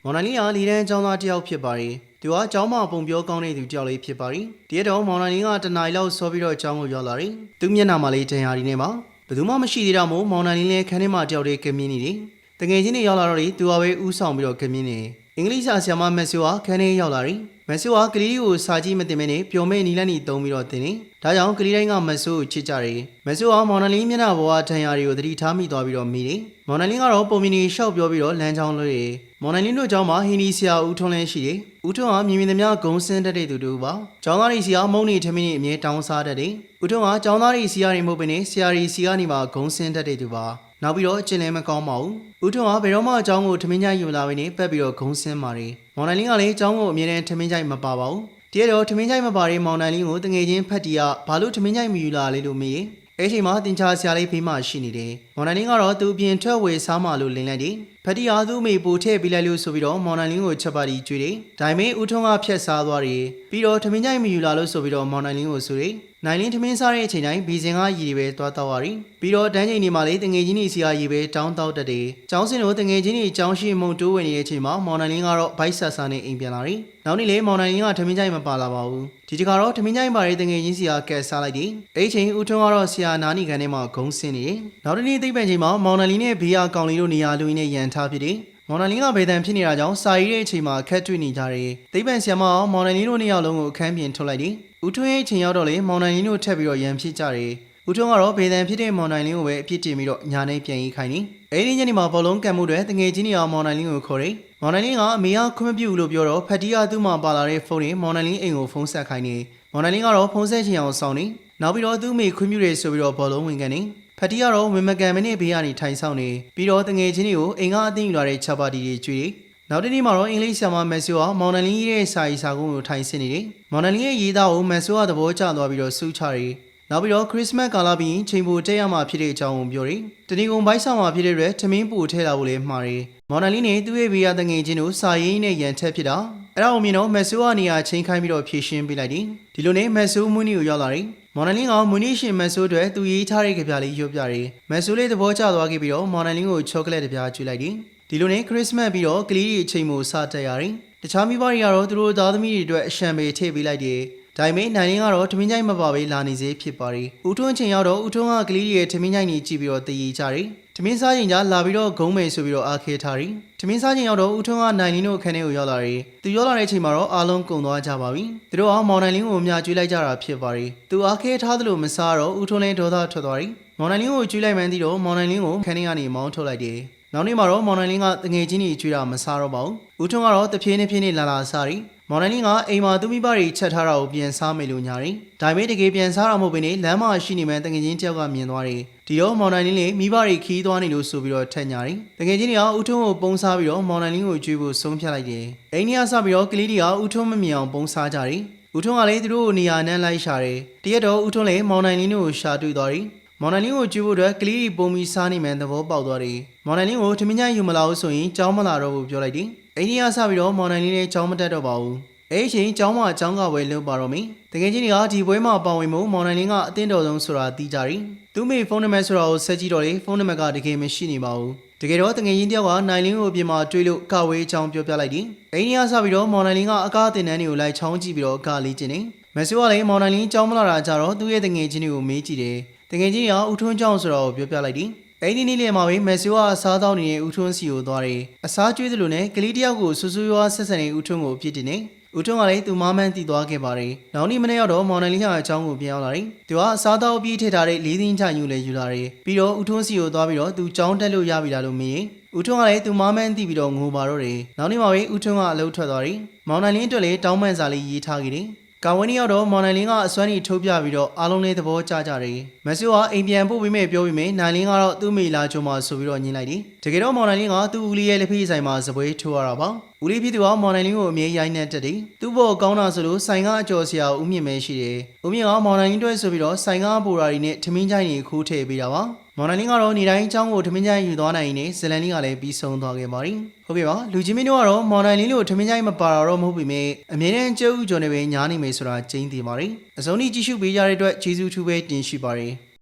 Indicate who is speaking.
Speaker 1: မော်နာလီကလီဒန်ကျောင်းသားတယောက်ဖြစ်ပါတယ်။သူကကျောင်းမှာပုံပြောကောင်းတဲ့သူတယောက်လေးဖြစ်ပါတယ်။ဒီတော့မော်နာလီကတနင်္လာလောက်စောပြီးတော့ကျောင်းကိုရောက်လာတယ်။သူမျက်နှာမှာလေးတန်ရာဒီနေမှာဘယ်သူမှမရှိသေးတော့မို့မော်နာလီလည်းခန်းထဲမှာတယောက်တည်းကမြင်းနေတယ်။တငယ်ချင်းတွေရောက်လာတော့လေသူကပဲဥဆောင်ပြီးတော့ကမြင်းနေ။အင်္ဂလိပ်စာဆရာမမက်ဆူကခန်းထဲရောက်လာတယ်။မက်ဆူကကလေးလေးကိုစာကြည့်မတင်မနဲ့ပျော်မဲ့နီလန်းနီတုံးပြီးတော့တင်နေ။ဒါကြောင့်ကလေးတိုင်းကမက်ဆူကိုချစ်ကြတယ်။မက်ဆူကမော်နာလီမျက်နှာပေါ်ကတန်ရာတွေကိုသတိထားမိသွားပြီးတော့မိတယ်။မော်နာလီကတော့ပုံမြင်နေရှောက်ပြောပြီးတော့လမ်းကြောင်းလွှဲတယ်။မော်နာလီတို့ကျောင်းမှာဟင်းဒီဆရာဦးထွန်းလင်းရှိတယ်။ဦးထွန်းကမြင်မြင်သမျှဂုံစင်းတတ်တဲ့သူတို့ပါ။ကျောင်းသားတွေစီကမုံနေထမင်းနေအမြဲတောင်းစားတတ်တယ်။ဦးထွန်းကကျောင်းသားတွေစီကနေမဟုတ်ဘဲနဲ့ဆရာတွေစီကနေပါဂုံစင်းတတ်တဲ့သူပါ။နောက်ပြီးတော့အကျင့်လည်းမကောင်းပါဘူး။ဦးထွန်းကဘယ်တော့မှအကျောင်းကိုထမင်းကြိုက်ယူလာဘဲနဲ့ပတ်ပြီးတော့ဂုံစင်းပါတယ်။မော်နာလီကလည်းအကျောင်းကိုအမြဲတမ်းထမင်းကြိုက်မပါပါဘူး။တကယ်တော့ထမင်းကြိုက်မပါတဲ့မောင်နန်လင်းကိုတငယ်ချင်းဖတ်တီကဘာလို့ထမင်းကြိုက်မယူလာလဲလို့မေးတယ်။အဲ့ချိန်မှာတင်ချာဆရာလေးဖေးမှရှိနေတယ်။မောင်နန်လင်းကတော့သူပြင်ထွက်ဝေစားမှလို့လင်းလိုက်တယ်။ဖတ်တီကသူ့မိပိုထည့်ပေးလိုက်လို့ဆိုပြီးတော့မောင်နန်လင်းကိုချက်ပါတီကျွေးတယ်။ဒါပေမဲ့ဦးထွန်းကဖြတ်စားသွားတယ်။ပြီးတော့ထမင်းကြိုက်မယူလာလို့ဆိုပြီးတော့မောင်နန်လင်းကိုဆိုတယ်။နိုင်လင်းထမင်းစားတဲ့အချိန်တိုင်းဘီစင်ကရည်တွေပဲသွားတော့ရတယ်။ပြီးတော့တန်းချိန်တွေမှာလေတငယ်ချင်းတွေစီကရည်ပဲတောင်းတောက်တတ်တယ်။ကျောင်းစင်တို့တငယ်ချင်းတွေကျောင်းရှိမုံတိုးဝင်နေတဲ့အချိန်မှာမောင်နန်လင်းကတော့ဘိုက်ဆာဆာနဲ့အိမ်ပြန်လာတယ်။နောက်နေ့လေမောင်နန်လင်းကထမင်းကြိုက်မပါလာပါဘူး။ဒီတခါတော့ထမင်းကြိုက်ပါတဲ့တငယ်ချင်းစီကကဲစားလိုက်တယ်။အဲ့ချိန်ဦးထွန်းကတော့ဆရာနာနီကန်ထဲမှာဂုံးစင်းနေတယ်။နောက်တနေ့သိပ္ပံချိန်မှာမောင်နန်လင်းနဲ့ဘေးကကောင်လေးတို့နေရာလူရင်းနဲ့ရန်ထားဖြစ်တယ်။မော်နာလင်းကဗေဒံဖြစ်နေတာကြောင့်စာရေးတဲ့အချိန်မှာခက်တွေ့နေကြတယ်။သိပ္ပံဆရာမကမော်နာလင်းတို့နှစ်ယောက်လုံးကိုအခန်းပြင်ထုတ်လိုက်တယ်။ဦးထွန်းရဲ့အချိန်ရောက်တော့လေမော်နာလင်းတို့ထပ်ပြီးတော့ရန်ဖြစ်ကြတယ်။ဦးထွန်းကတော့ဗေဒံဖြစ်တဲ့မော်နာလင်းကိုပဲအပြစ်တင်ပြီးတော့ညာနေပြန်ရေးခိုင်းတယ်။အဲဒီညနေမှာဘောလုံးကန်မှုတွေတငယ်ချင်းတွေကမော်နာလင်းကိုခေါ်တယ်။မော်နာလင်းကအမေကခွင့်မပြုဘူးလို့ပြောတော့ဖတ်တီကသူ့မှာပါလာတဲ့ဖုန်းနဲ့မော်နာလင်းအိမ်ကိုဖုန်းဆက်ခိုင်းတယ်။မော်နာလင်းကတော့ဖုန်းဆက်ချင်အောင်စောင့်နေ။နောက်ပြီးတော့သူ့မိခွင့်ပြုတယ်ဆိုပြီးတော့ဘောလုံးဝင်ကန်နေ။ဖတ်တီကတော့ဝင်မကန်မနဲ့ဘေးကနေထိုင်ဆောင်နေပြီးတော့တငယ်ချင်းတွေကိုအိမ်ကအသိယူလာတဲ့ချက်ပါတီတွေကျွေးနောက်တနေ့မှာတော့အင်္ဂလိပ်ဆရာမမက်ဆူကမော်နာလင်းရဲ့စာရေးစာကုန်းကိုထိုင်ဆင်းနေတယ်။မော်နာလင်းရဲ့ရေးသားကိုမက်ဆူကသဘောကျသွားပြီးတော့စူးချတယ်။နောက်ပြီးတော့ခရစ်စမတ်ကာလပြီးရင်ချိန်ပိုတက်ရမှာဖြစ်တဲ့အကြောင်းကိုပြောတယ်။တဏီကုံဘိုက်ဆောင်မှာဖြစ်တဲ့အတွက်ထမင်းပူထဲလာဖို့လည်းမှားတယ်။မော်နာလင်းနဲ့သူ့ရဲ့ဘေးကတငယ်ချင်းတို့စာရေးနဲ့ရန်ထက်ဖြစ်တာ။အဲ့ဒါကိုမြင်တော့မက်ဆူကနေရာချိန်ခိုင်းပြီးတော့ဖြည့်ရှင်းပေးလိုက်တယ်။ဒီလိုနဲ့မက်ဆူမွနီကိုရောက်လာတယ်။မော်နာလင်းကမွနီရှင်မက်ဆူအတွက်သူရေးထားတဲ့ကြပြလေးရွတ်ပြတယ်။မက်ဆူလေးသဘောကျသွားခဲ့ပြီးတော့မော်နာလင်းကိုချောကလက်တစ်ပြားကျွေးလိုက်တယ်။ဒီလိုနဲ့ခရစ်စမတ်ပြီးတော့ကလေးတွေအချိန်မို့စတက်ရတယ်။တခြားမိဘတွေကတော့သူတို့သားသမီးတွေအတွက်အရှံပေထည့်ပေးလိုက်တယ်။ဒါပေမဲ့နိုင်လင်းကတော့ထမင်းကြိုက်မပါပဲလာနေစေဖြစ်ပါတယ်။ဦးထွန်းချိန်ရောက်တော့ဦးထွန်းကကလေးတွေရဲ့ထမင်းကြိုက်နေကြည့်ပြီးတော့တည်ရကြတယ်။ထမင်းစားချိန်ကျလာပြီးတော့ဂုံးမယ်ဆိုပြီးတော့အားခဲထားတယ်။ထမင်းစားချိန်ရောက်တော့ဦးထွန်းကနိုင်လင်းတို့အခန်းထဲကိုရောက်လာတယ်။သူရောက်လာတဲ့အချိန်မှာတော့အားလုံးကုန်သွားကြပါပြီ။သူတို့ကမောင်နိုင်လင်းကိုအများကျွေးလိုက်ကြတာဖြစ်ပါတယ်။သူအားခဲထားသလိုမစားတော့ဦးထွန်းလည်းဒေါသထွက်သွားတယ်။မောင်နိုင်လင်းကိုကျွေးလိုက်မှန်းသိတော့မောင်နိုင်လင်းကိုခန်းထဲကနေမောင်းထုတ်လိုက်တယ်။နောက်နေ့မှာတော့မောင်နိုင်လင်းကတငယ်ချင်းကြီးကျွေးတာမစားတော့ပါဘူး။ဦးထွန်းကတော့တဖြည်းဖြည်းနဲ့လာလာစားတယ်။မော်နိုင်လင်းကအိမ်မှာသူ့မိဘတွေချက်ထားတာကိုပြန်စားမယ်လို့ညာတယ်။ဒါပေမဲ့တကယ်ပြန်စားတာမဟုတ်ဘဲနဲ့လမ်းမှာရှိနေမှတငယ်ချင်းတယောက်ကမြင်သွားတယ်။ဒီတော့မော်နိုင်လင်းလေးမိဘတွေခီးသွားနေလို့ဆိုပြီးတော့ထက်ညာတယ်။တငယ်ချင်းတွေကဦးထွန်းကိုပုံစားပြီးတော့မော်နိုင်လင်းကိုကျွေးဖို့ဆုံးဖြတ်လိုက်တယ်။အိမ်ကြီးကစပြီးတော့ကလေးတွေကဦးထွန်းမမြင်အောင်ပုံစားကြတယ်။ဦးထွန်းကလည်းသူတို့ကိုနေရာနှမ်းလိုက်ရှာတယ်။တရက်တော့ဦးထွန်းလည်းမော်နိုင်လင်းကိုရှာတွေ့သွားတယ်။မော်နိုင်လင်းကိုကျွေးဖို့အတွက်ကလေးတွေပုံပြီးစားနေမှသဘောပေါက်သွားတယ်။မော်နိုင်လင်းကိုထမင်းကြိုက်ယူမလာဘူးဆိုရင်ကြောင်းမလာတော့ဘူးပြောလိုက်တယ်။အိမ်ကြီးကစပြီးတော့မော်နိုင်လင်းလည်းကြောင်းမတက်တော့ပါဘူး။အဲ့ချိန်ကျောင်းမှာကျောင်းကဝယ်လုပ်ပါတော့မင်းတကယ်ချင်းတွေကဒီပွဲမှာပါဝင်မှုမော်နိုင်လင်းကအတင်းတော်ဆုံးဆိုတာသိကြတယ်သူ့မိဖုန်းနံပါတ်ဆိုတာကိုဆက်ကြည့်တော့လေဖုန်းနံပါတ်ကတကယ်မရှိနေပါဘူးတကယ်တော့တကယ်ချင်းတယောက်ကနိုင်လင်းကိုအပြင်မှာတွေးလို့ကဝေးအကြောင်းပြောပြလိုက်တယ်အိန္ဒိယစပြီးတော့မော်နိုင်လင်းကအကားတင်တန်းတွေကိုလိုက်ချောင်းကြည့်ပြီးတော့ကလေးကျင်နေမက်ဆူကလည်းမော်နိုင်လင်းကျောင်းမလာတာကြတော့သူ့ရဲ့တကယ်ချင်းတွေကိုမေးကြည့်တယ်တကယ်ချင်းကဦးထွန်းကျောင်းဆိုတာကိုပြောပြလိုက်တယ်အဲ့ဒီနေ့လေးမှာပဲမက်ဆူကအစားတောင်းနေတဲ့ဦးထွန်းစီကိုသွားတယ်အစားကျွေးသလိုနဲ့ကလေးတယောက်ကိုဆူဆူရွားဆက်ဆံနေဦးထွန်းကိုအပြစ်တင်နေဦးထွန်းကလည်းသူမမှန်းတည်သွားခဲ့ပါတယ်။နောက်နေ့မနေ့ရောက်တော့မော်နယ်လီကအကြောင်းကိုပြန်ရောက်လာတယ်။သူကအစားတောက်ပြီးထည့်ထားတဲ့လေးသိန်းချယူလဲယူလာတယ်။ပြီးတော့ဦးထွန်းစီကိုသွားပြီးတော့သူကြောင်းတက်လို့ရပြီလားလို့မေးရင်ဦးထွန်းကလည်းသူမမှန်းတည်ပြီးတော့ငိုပါတော့တယ်။နောက်နေ့မှာပဲဦးထွန်းကအလုပ်ထွက်သွားတယ်။မောင်နိုင်လင်းအတွက်လည်းတောင်းပန်စာလေးရေးထားခဲ့တယ်။ကာဝန်းကြီးရောက်တော့မော်နိုင်လင်းကအစွမ်းကြီးထုတ်ပြပြီးတော့အားလုံးလေးသဘောကျကြတယ်။မက်ဆူကအိမ်ပြန်ပို့ပြီးမဲ့ပြောပြီးမဲ့နိုင်လင်းကတော့သူ့မိလာချုံမှာဆိုပြီးတော့ညှင်းလိုက်တယ်။တကယ်တော့မော်နိုင်လင်းကသူ့ဦးလေးရဲ့လက်ဖေးဆိုင်မှာစပွဲထိုးရတာပါ။ဦးလေးဖြစ်သူကမော်နိုင်လင်းကိုအမြဲရိုင်းနေတတ်တယ်။သူ့ဘောကောင်းတာဆိုလို့ဆိုင်ကအကျော်ဆရာဦးမြင့်မဲရှိတယ်။ဦးမြင့်ကမော်နိုင်လင်းတွေ့ဆိုပြီးတော့ဆိုင်ကပိုရာတွေနဲ့ထမင်းချိုင်းတွေခိုးထည့်ပေးတာပါ။မော်နိုင်လင်းကတော့နေတိုင်းအချောင်းကိုထမင်းချိုင်းယူသွားနိုင်နေဇလန်လင်းကလည်းပြီးဆုံးသွားခဲ့ပါတယ်။ဟုတ်ကဲ့ပါလူချင်းမင်းတို့ကတော့မော်နိုင်လင်းလို့ထမင်းချိုင်းမပါတော့မဟုတ်ပြီမဲ့အမြဲတမ်းကျုပ်ဦးကျော်နေပဲညားနေမယ်ဆိုတာကျင်းသေးပါတယ်။အစုံကြီးကြည့်ရှုပေးကြတဲ့အတွက်ကျေးဇူးထူးပဲတင်ရှိပါတယ်။